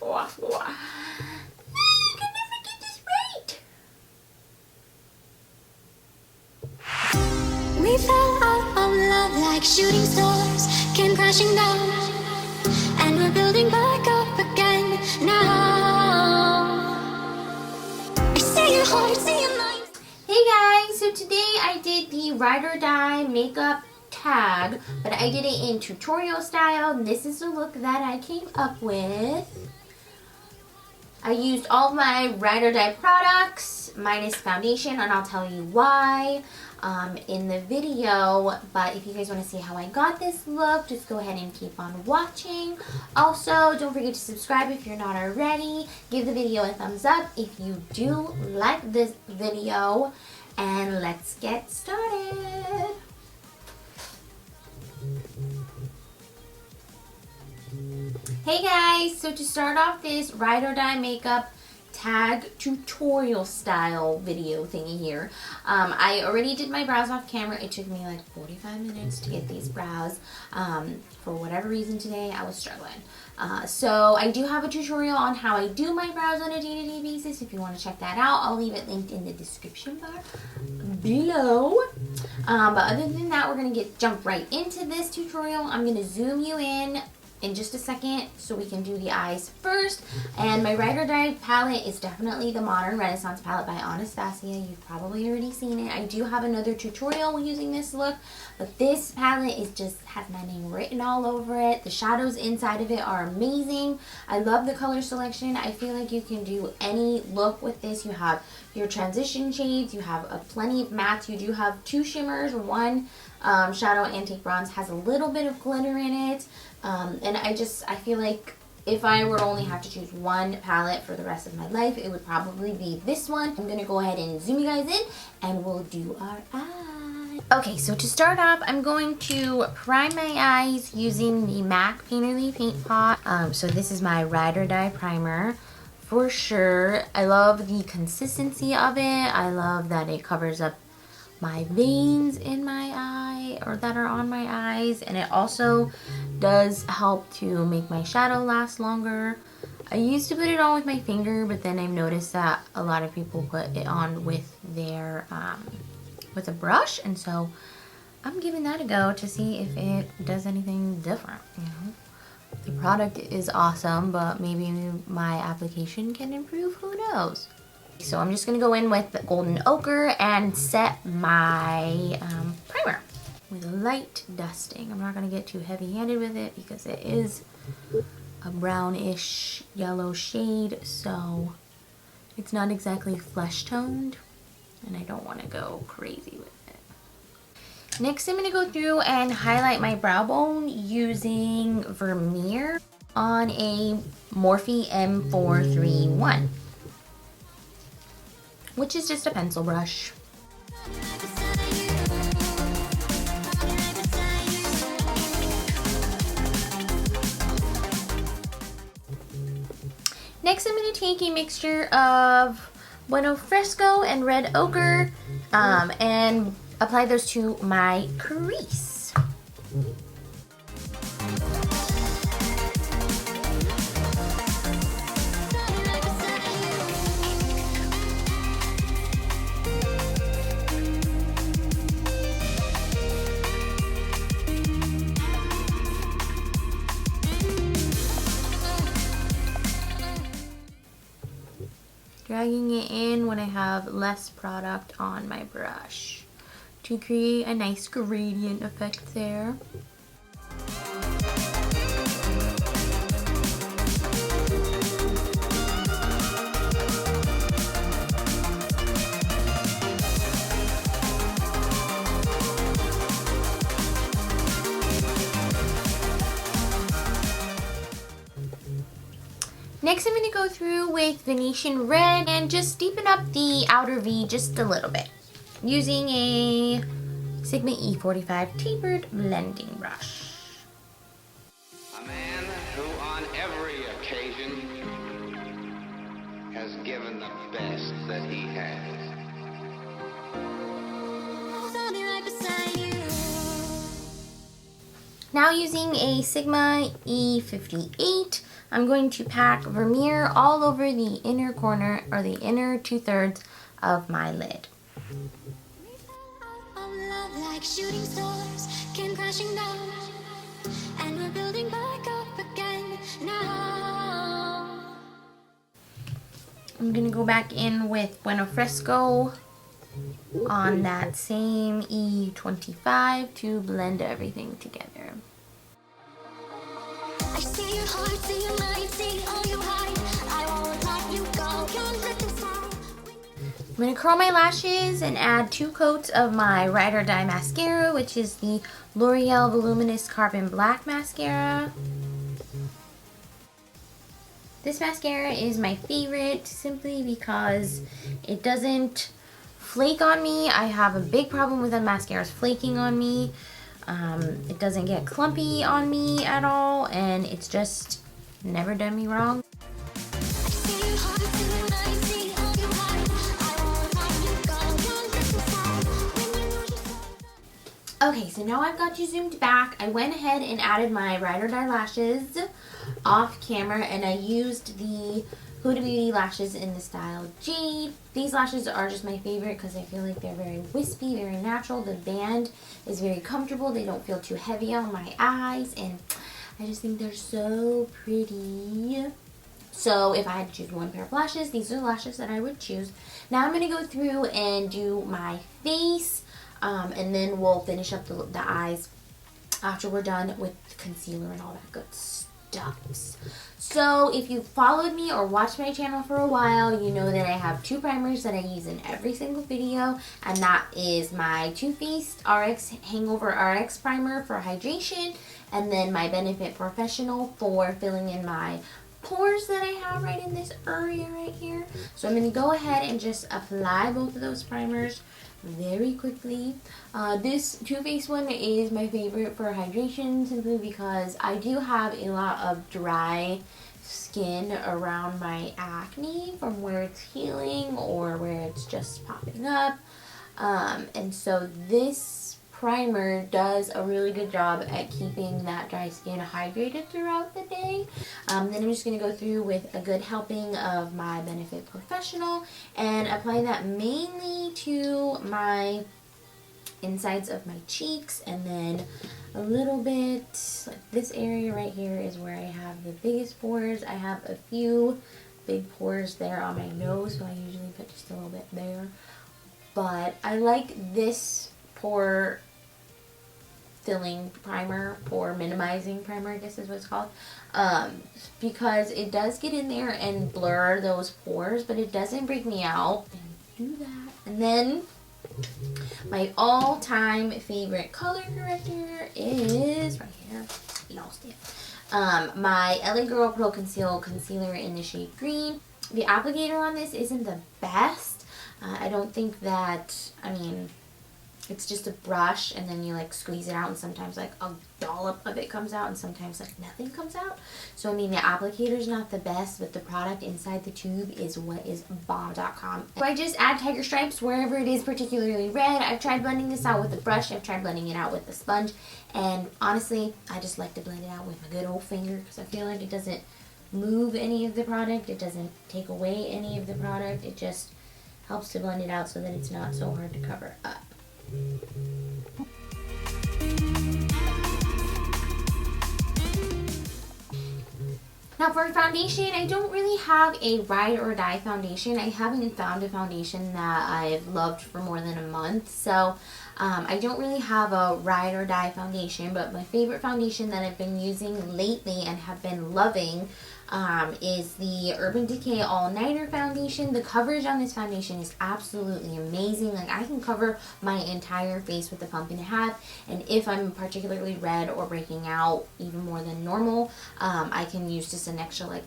can never get this right. We fell out of love like shooting stars, came crashing down, and we're building back up again now. I see your heart, see your mind. Hey guys, so today I did the Ride or Die makeup tag, but I did it in tutorial style. This is the look that I came up with. I used all of my Ride or Die products minus foundation, and I'll tell you why in the video. But if you guys want to see how I got this look, just go ahead and keep on watching. Also, don't forget to subscribe if you're not already. Give the video a thumbs up if you do like this video, and let's get started. Hey guys, so to start off this Ride or Die makeup tag tutorial style video thingy here, I already did my brows off camera. It took me like 45 minutes to get these brows. For whatever reason today I was struggling. So I do have a tutorial on how I do my brows on a day-to-day basis. If you want to check that out, I'll leave it linked in the description bar below. But other than that, we're going to jump right into this tutorial. I'm going to zoom you in just a second so we can do the eyes first. And my Ride or Die palette is definitely the Modern Renaissance palette by Anastasia. You've probably already seen it. I do have another tutorial using this look, but this palette has my name written all over it. The shadows inside of it are amazing. I love the color selection. I feel like you can do any look with this. You have your transition shades, you have plenty of mattes, you do have two shimmers, one shadow antique bronze has a little bit of glitter in it. And I feel like if I were to only have to choose one palette for the rest of my life, it would probably be this one. I'm going to go ahead and zoom you guys in and we'll do our eyes. Okay, so to start off, I'm going to prime my eyes using the MAC Painterly Paint Pot. So this is my Ride or Die primer for sure. I love the consistency of it. I love that it covers up my veins in my eye, or that are on my eyes, and it also does help to make my shadow last longer. I used to put it on with my finger, but then I've noticed that a lot of people put it on with their with a brush, and so I'm giving that a go to see if it does anything different. You know, the product is awesome, but maybe my application can improve, who knows. So I'm just going to go in with the golden ochre and set my primer with a light dusting. I'm not going to get too heavy-handed with it because it is a brownish yellow shade, so it's not exactly flesh-toned, and I don't want to go crazy with it. Next, I'm going to go through and highlight my brow bone using Vermeer on a Morphe M431. Which is just a pencil brush. Next, I'm going to take a mixture of Bueno Fresco and red ochre and apply those to my crease. Dragging it in when I have less product on my brush to create a nice gradient effect there. Next, I'm going to go through with Venetian Red and just deepen up the outer V just a little bit using a Sigma E45 tapered blending brush. A man who on every occasion has given the best that he has. Now using a Sigma E58 I'm going to pack Vermeer all over the inner corner, or the inner 2/3 of my lid. Like shooting stars came crashing down, and we're building back up again now. I'm gonna go back in with Bueno Fresco on that same E25 to blend everything together. I see your heart, see your mind, see all you hide. I won't let you go, can't let this out. I'm going to curl my lashes and add 2 coats of my Ride or Die mascara, which is the L'Oreal Voluminous Carbon Black Mascara. This mascara is my favorite simply because it doesn't flake on me. I have a big problem with the mascaras flaking on me. It doesn't get clumpy on me at all, and it's just never done me wrong. Okay, so now I've got you zoomed back. I went ahead and added my Ride or Die lashes off camera, and I used the Huda Beauty lashes in the style Jade. These lashes are just my favorite because I feel like they're very wispy, very natural. The band is very comfortable. They don't feel too heavy on my eyes, and I just think they're so pretty. So if I had to choose one pair of lashes, these are the lashes that I would choose. Now I'm going to go through and do my face, and then we'll finish up the eyes after we're done with concealer and all that good stuff. So if you've followed me or watched my channel for a while, you know that I have 2 primers that I use in every single video, and that is my TooFaced HangoveRX primer for hydration, and then my Benefit POREfessional for filling in my pores that I have right in this area right here. So I'm going to go ahead and just apply both of those primers very quickly. This TooFaced one is my favorite for hydration simply because I do have a lot of dry skin around my acne from where it's healing or where it's just popping up, and so this primer does a really good job at keeping that dry skin hydrated throughout the day. Then I'm just going to go through with a good helping of my Benefit POREfessional and apply that mainly to my insides of my cheeks, and then a little bit like this area right here is where I have the biggest pores. I have a few big pores there on my nose, so I usually put just a little bit there, but I like this pore filling primer, pore minimizing primer, I guess is what it's called, because it does get in there and blur those pores, but it doesn't break me out. And do that. And then my all-time favorite color corrector is right here. Lost it. My LA Girl ProConceal concealer in the shade green. The applicator on this isn't the best. I don't think that, I mean, it's just a brush and then you like squeeze it out, and sometimes like a dollop of it comes out and sometimes like nothing comes out. So I mean, the applicator's not the best, but the product inside the tube is what is bomb.com. So I just add tiger stripes wherever it is particularly red. I've tried blending this out with a brush. I've tried blending it out with a sponge, and honestly I just like to blend it out with my good old finger because I feel like it doesn't move any of the product. It doesn't take away any of the product. It just helps to blend it out so that it's not so hard to cover up. Now for foundation, I don't really have a Ride or Die foundation. I haven't found a foundation that I've loved for more than a month, so I don't really have a Ride or Die foundation, but my favorite foundation that I've been using lately and have been loving is the Urban Decay All Nighter foundation. The coverage on this foundation is absolutely amazing. Like, I can cover my entire face with the pump and a half, and if I'm particularly red or breaking out even more than normal, I can use just an extra like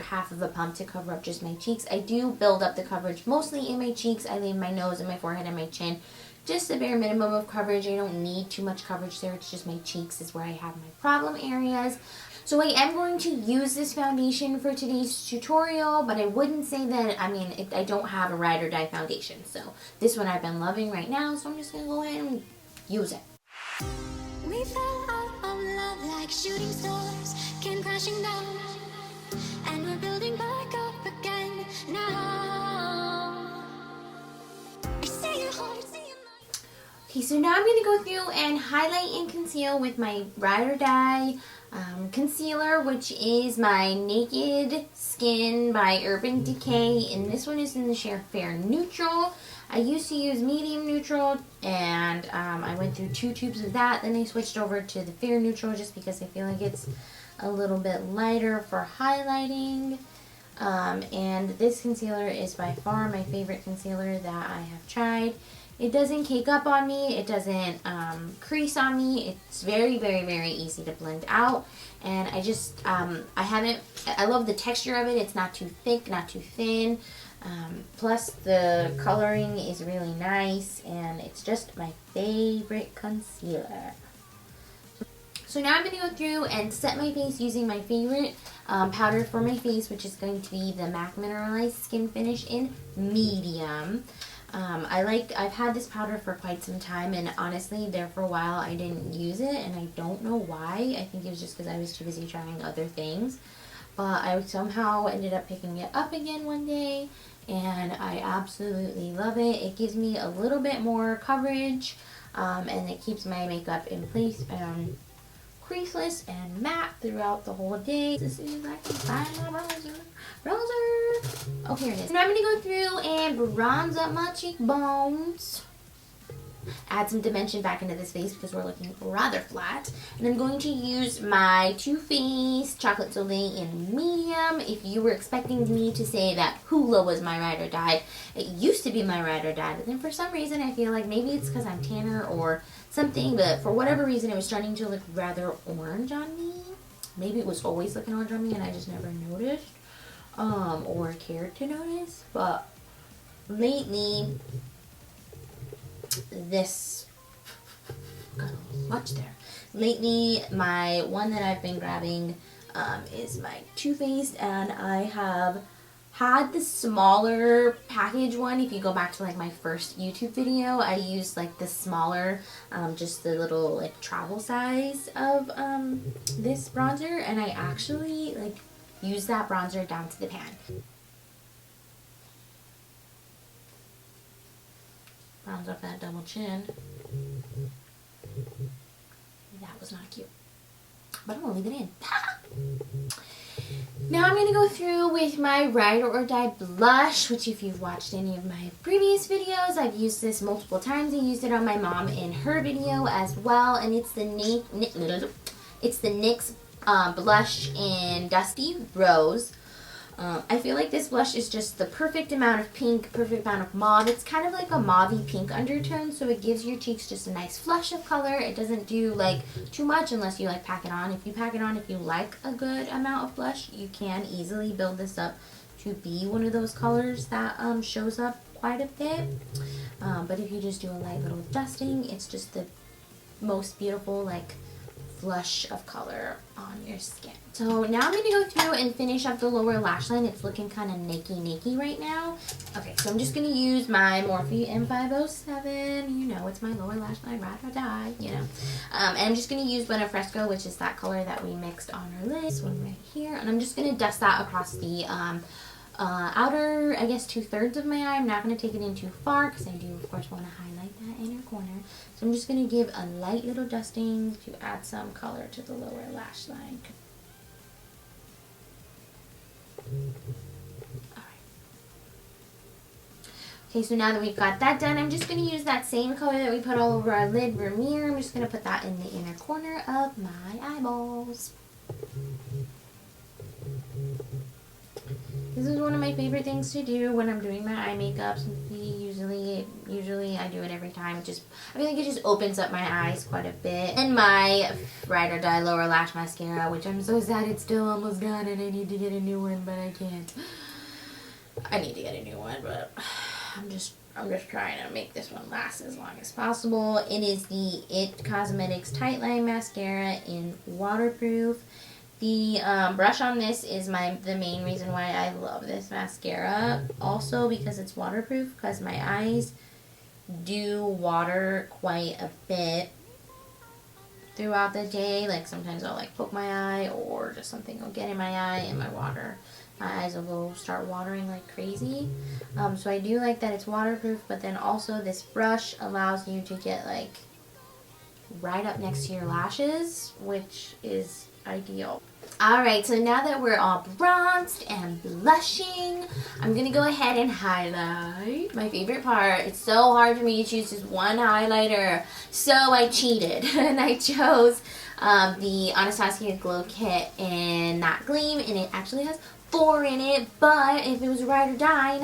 half of a pump to cover up just my cheeks. I do build up the coverage mostly in my cheeks. I leave my nose and my forehead and my chin just a bare minimum of coverage. I don't need too much coverage there. It's just my cheeks is where I have my problem areas. So I am going to use this foundation for today's tutorial, but I wouldn't say that, I mean, I don't have a Ride or Die foundation. So this one I've been loving right now, so I'm just going to go ahead and use it. We fell out of love like shooting stars came crashing down, Okay, so now I'm going to go through and highlight and conceal with my Ride or Die concealer, which is my Naked Skin by Urban Decay, and this one is in the shade Fair Neutral. I used to use medium neutral, and I went through 2 tubes of that. Then I switched over to the Fair Neutral just because I feel like it's a little bit lighter for highlighting. And this concealer is by far my favorite concealer that I have tried. It doesn't cake up on me, it doesn't crease on me, it's very, very, very easy to blend out, and I love the texture of it. It's not too thick, not too thin, plus the coloring is really nice, and it's just my favorite concealer. So now I'm going to go through and set my face using my favorite powder for my face, which is going to be the MAC Mineralize Skin Finish in Medium. I've had this powder for quite some time, and honestly, there for a while I didn't use it, and I don't know why. I think it was just because I was too busy trying other things, but I somehow ended up picking it up again one day, and I absolutely love it. It gives me a little bit more coverage, and it keeps my makeup in place and creaseless and matte throughout the whole day. This is I can find my bronzer. Oh, here it is. Now I'm going to go through and bronze up my cheekbones. Add some dimension back into this face because we're looking rather flat. And I'm going to use my TooFace Chocolate Soleil in Medium. If you were expecting me to say that Hoola was my Ride or Die, it used to be my Ride or Die, but then for some reason I feel like maybe it's because I'm tanner or something, but for whatever reason it was starting to look rather orange on me. Maybe it was always looking orange on me and I just never noticed or cared to notice, but lately this got a little much there. Lately, my one that I've been grabbing is my TooFace, and I have had the smaller package one. If you go back to like my first YouTube video, I used like the smaller, just the little like travel size of this bronzer, and I actually like use that bronzer down to the pan. Bronze up that double chin. That was not cute. But I'm gonna leave it in. Now I'm gonna go through with my Ride or Die blush, which if you've watched any of my previous videos, I've used this multiple times. I used it on my mom in her video as well, and it's the NYX blush in Dusty Rose. I feel like this blush is just the perfect amount of pink, perfect amount of mauve. It's kind of like a mauvey pink undertone, so it gives your cheeks just a nice flush of color. It doesn't do like too much unless you like pack it on. If you pack it on, if you like a good amount of blush, you can easily build this up to be one of those colors that shows up quite a bit. But if you just do a light little dusting, it's just the most beautiful like flush of color on your skin. So now I'm going to go through and finish up the lower lash line. It's looking kind of nakey right now. Okay, so I'm just going to use my Morphe M507. You know, it's my lower lash line, Ride or Die, you know. And I'm just going to use Buonafresco, which is that color that we mixed on our lid. This one right here. And I'm just going to dust that across the outer, I guess, 2/3 of my eye. I'm not going to take it in too far because I do, of course, want to highlight that inner corner. So I'm just going to give a light little dusting to add some color to the lower lash line. Alright. Okay, so now that we've got that done, I'm just going to use that same color that we put all over our lid, Vermeer. I'm just going to put that in the inner corner of my eyeballs. This is one of my favorite things to do when I'm doing my eye makeup. Usually I do it every time. I feel like it just opens up my eyes quite a bit. And my Ride or Die Lower Lash Mascara, which I'm so sad it's still almost done and I need to get a new one, but I can't. I need to get a new one, but I'm just trying to make this one last as long as possible. It is the IT Cosmetics Tight Line Mascara in Waterproof. The brush on this is the main reason why I love this mascara. Also because it's waterproof, because my eyes do water quite a bit throughout the day. Like sometimes I'll like poke my eye or just something will get in my eye and my water my eyes will start watering like crazy. So I do like that it's waterproof, but then also this brush allows you to get like right up next to your lashes, which is ideal. Alright, so now that we're all bronzed and blushing, I'm going to go ahead and highlight. My favorite part, it's so hard for me to choose just one highlighter, so I cheated and I chose the Anastasia Glow Kit in that Gleam, and it actually has 4 in it, but if it was ride or die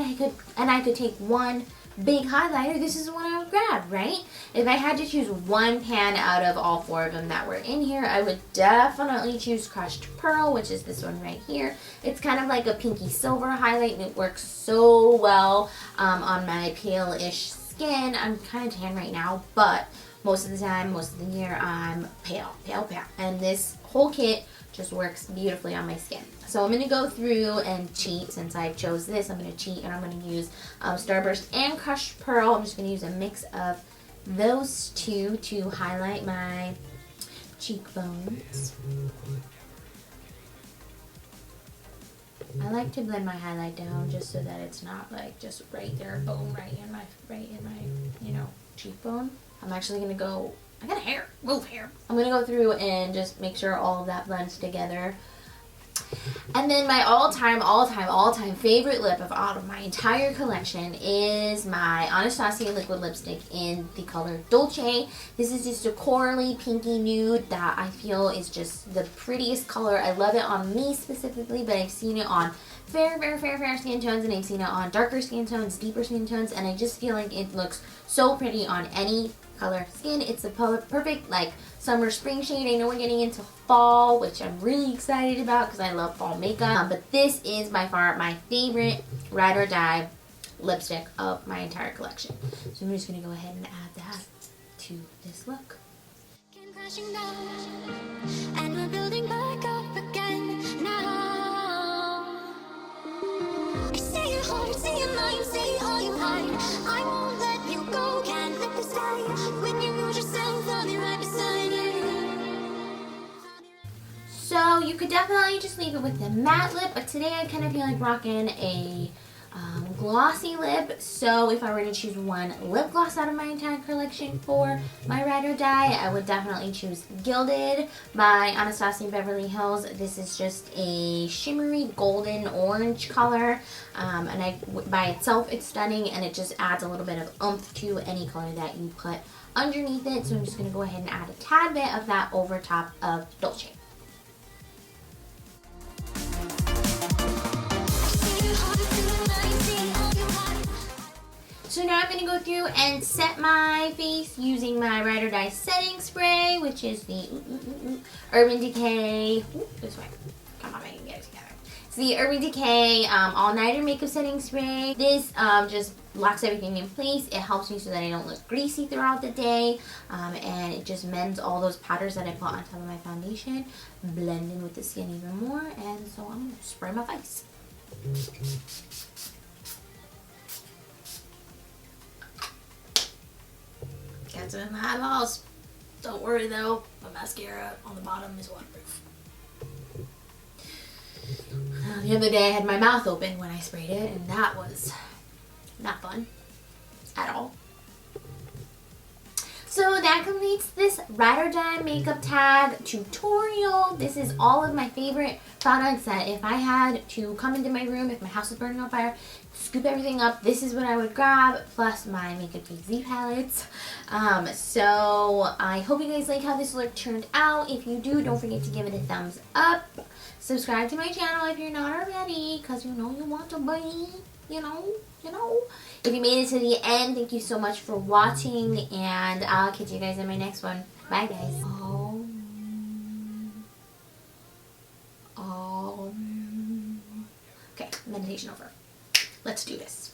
and I could take one big highlighter, this is the one I would grab, right? If I had to choose one pan out of all 4 of them that were in here, I would definitely choose Crushed Pearl, which is this one right here. It's kind of like a pinky silver highlight, and it works so well on my pale-ish skin. I'm kind of tan right now, but most of the time, most of the year, I'm pale. And this whole kit just works beautifully on my skin. So I'm going to go through and cheat. Since I chose this, I'm going to cheat, and I'm going to use Starburst and Crushed Pearl. I'm just going to use a mix of those two to highlight my cheekbones. I like to blend my highlight down just so that it's not like just right there, boom, right in my you know, cheekbone. I'm actually going to go, I got a hair, move hair. I'm going to go through and just make sure all of that blends together. And then my all-time favorite lip of all of my entire collection is my Anastasia liquid lipstick in the color Dolce. This is just a corally pinky nude that I feel is just the prettiest color. I love it on me specifically, but I've seen it on fair skin tones, and I've seen it on darker skin tones, deeper skin tones, and I just feel like it looks so pretty on any color skin. It's the perfect like summer spring shade. I know we're getting into fall, which I'm really excited about because I love fall makeup, but this is by far my favorite ride or die lipstick of my entire collection. So I'm just going to go ahead and add that to this look. Came crashing down, and we're building back up again now. Say your heart, say your mind, say all you hide. I won't let you go, can't let this die. When you lose yourself, I'll be right beside you. So you could definitely just leave it with the matte lip, but today I kind of feel like rocking a glossy lip. So if I were to choose one lip gloss out of my entire collection for my ride or die, I would definitely choose Gilded by Anastasia Beverly Hills. This is just a shimmery golden orange color, and by itself it's stunning, and it just adds a little bit of oomph to any color that you put underneath it. So I'm just going to go ahead and add a tad bit of that over top of Dolce. So now I'm going to go through and set my face using my Ride or Die setting spray, which is the Urban Decay. This way. Come on, I can get it together. It's the Urban Decay All Nighter Makeup Setting Spray. This just locks everything in place. It helps me so that I don't look greasy throughout the day, and it just mends all those powders that I put on top of my foundation, blend in with the skin even more, and so I'm going to spray my face. Got some in my eyeballs. Don't worry though, my mascara on the bottom is waterproof. The other day I had my mouth open when I sprayed it, and that was not fun at all. So that completes this Ride or Die makeup tag tutorial. This is all of my favorite products that if I had to come into my room, if my house was burning on fire, scoop everything up, this is what I would grab, plus my Makeup Z palettes. So I hope you guys like how this look turned out. If you do, don't forget to give it a thumbs up. Subscribe to my channel if you're not already, because you know you want to be, you know. If you made it to the end, thank you so much for watching, and I'll catch you guys in my next one. Bye, guys. Okay, meditation over. Let's do this.